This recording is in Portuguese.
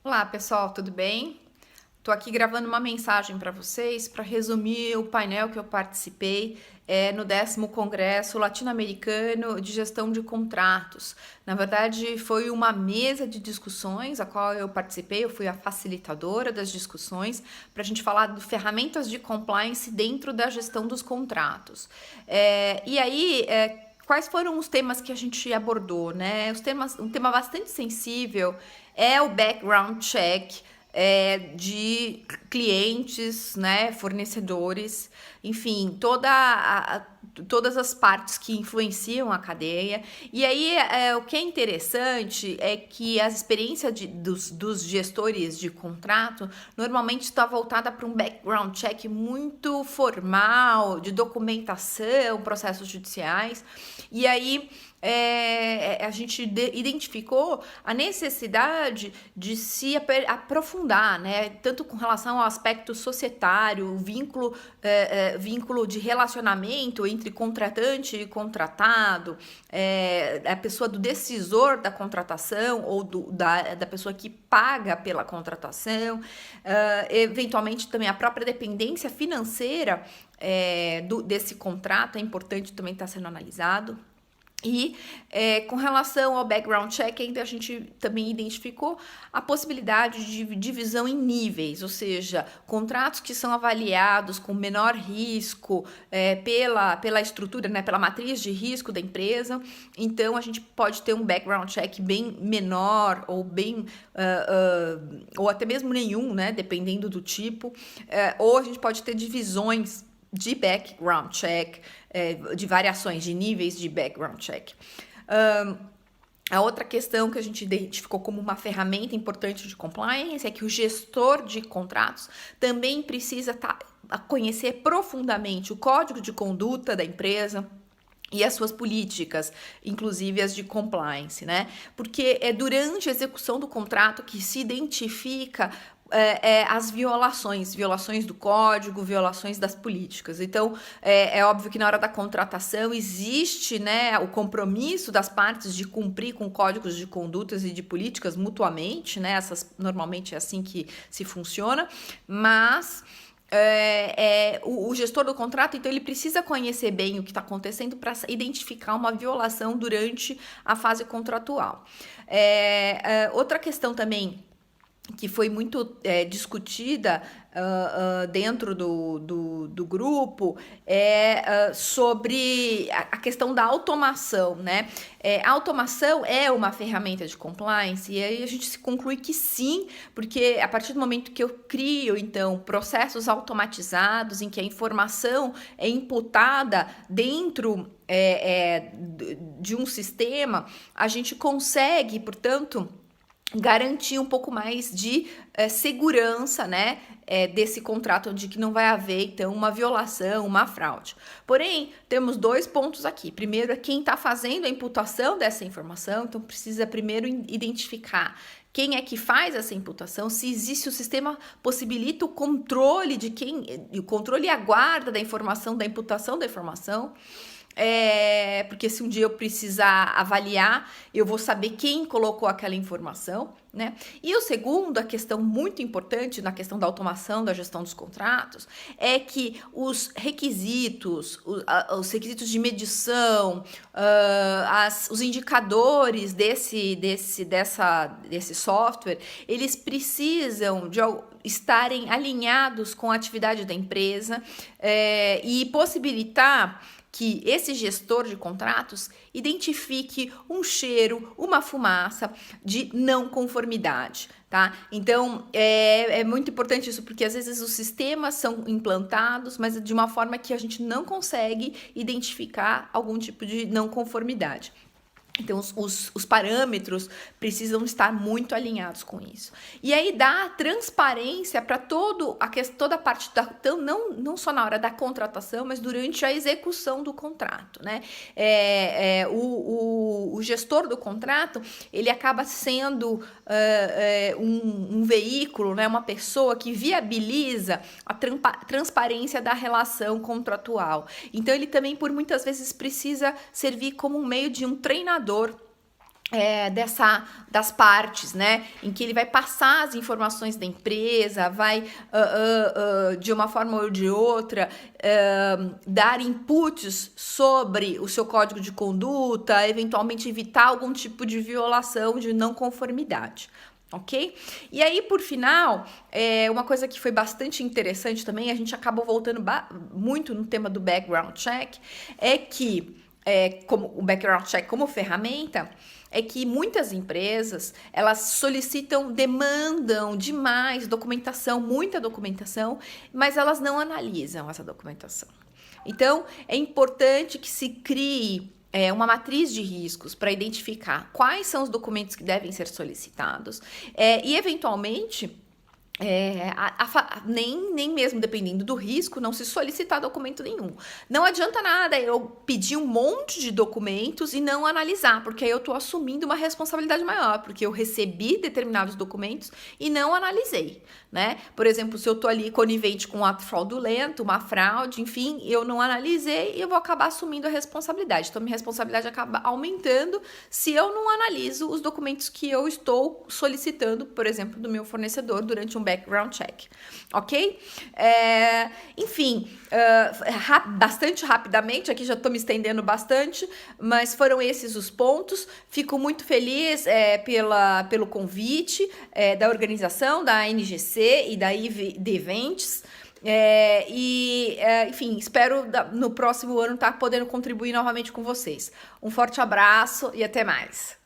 Olá, pessoal, tudo bem? Estou aqui gravando uma mensagem para vocês para resumir o painel que eu participei no 10º Congresso Latino-Americano de Gestão de Contratos. Na verdade, foi uma mesa de discussões a qual eu participei, eu fui a facilitadora das discussões para a gente falar de ferramentas de compliance dentro da gestão dos contratos. Quais foram os temas que a gente abordou, né? Um tema bastante sensível é o background check de clientes, né, fornecedores, enfim, todas as partes que influenciam a cadeia. E aí, o que é interessante é que a experiência dos gestores de contrato normalmente está voltada para um background check muito formal, de documentação, processos judiciais. E aí, a gente identificou a necessidade de se aprofundar, né? Tanto com relação ao aspecto societário, o vínculo de relacionamento entre contratante e contratado, a pessoa do decisor da contratação ou da pessoa que paga pela contratação, eventualmente também a própria dependência financeira desse contrato é importante também estar sendo analisado. E com relação ao background check, ainda a gente também identificou a possibilidade de divisão em níveis, ou seja, contratos que são avaliados com menor risco pela estrutura, né, pela matriz de risco da empresa. Então, a gente pode ter um background check bem menor ou ou até mesmo nenhum, né, dependendo do tipo. Ou a gente pode ter divisões de background check, de variações de níveis de background check. A outra questão que a gente identificou como uma ferramenta importante de compliance é que o gestor de contratos também precisa conhecer profundamente o código de conduta da empresa e as suas políticas, inclusive as de compliance, né? Porque é durante a execução do contrato que se identifica as violações do código, violações das políticas. Então, é óbvio que na hora da contratação existe, né, o compromisso das partes de cumprir com códigos de condutas e de políticas mutuamente, né? Normalmente é assim que se funciona, mas o gestor do contrato, então, ele precisa conhecer bem o que está acontecendo para identificar uma violação durante a fase contratual. Outra questão também que foi muito discutida dentro do grupo sobre a questão da automação, né? A automação é uma ferramenta de compliance e aí a gente se conclui que sim, porque a partir do momento que eu crio, então, processos automatizados em que a informação é imputada dentro de um sistema, a gente consegue, portanto, garantir um pouco mais de segurança, né, desse contrato, de que não vai haver, então, uma violação, uma fraude. Porém, temos dois pontos aqui. Primeiro é quem está fazendo a imputação dessa informação, então precisa primeiro identificar quem é que faz essa imputação, se existe o sistema possibilita o controle o controle e a guarda da informação, da imputação da informação. Porque se um dia eu precisar avaliar, eu vou saber quem colocou aquela informação, né? E o segundo, a questão muito importante na questão da automação da gestão dos contratos, é que os requisitos de medição, os indicadores desse software, eles precisam estarem alinhados com a atividade da empresa e possibilitar que esse gestor de contratos identifique um cheiro, uma fumaça de não conformidade, tá? Então, é muito importante isso, porque às vezes os sistemas são implantados, mas de uma forma que a gente não consegue identificar algum tipo de não conformidade. Então, os parâmetros precisam estar muito alinhados com isso. E aí dá transparência para toda a parte então, não só na hora da contratação, mas durante a execução do contrato, né? O gestor do contrato, ele acaba sendo um veículo, né? Uma pessoa que viabiliza a transparência da relação contratual. Então, ele também, por muitas vezes, precisa servir como um meio de um treinador das partes, né? Em que ele vai passar as informações da empresa, vai, de uma forma ou de outra, dar inputs sobre o seu código de conduta, eventualmente evitar algum tipo de violação de não conformidade. Ok? E aí, por final, uma coisa que foi bastante interessante também, a gente acabou voltando muito no tema do background check, é que, como o background check como ferramenta, é que muitas empresas, elas demandam demais documentação, muita documentação, mas elas não analisam essa documentação. Então, é importante que se crie uma matriz de riscos para identificar quais são os documentos que devem ser solicitados e, eventualmente, nem mesmo dependendo do risco, não se solicitar documento nenhum. Não adianta nada eu pedir um monte de documentos e não analisar, porque aí eu estou assumindo uma responsabilidade maior, porque eu recebi determinados documentos e não analisei, né? Por exemplo, se eu estou ali conivente com um ato fraudulento, uma fraude, enfim, eu não analisei e eu vou acabar assumindo a responsabilidade. Então, minha responsabilidade acaba aumentando se eu não analiso os documentos que eu estou solicitando, por exemplo, do meu fornecedor durante um background check, ok? Enfim, bastante rapidamente, aqui já estou me estendendo bastante, mas foram esses os pontos. Fico muito feliz pelo convite da organização, da NGC e da IV Events. Enfim, espero no próximo ano estar podendo contribuir novamente com vocês. Um forte abraço e até mais.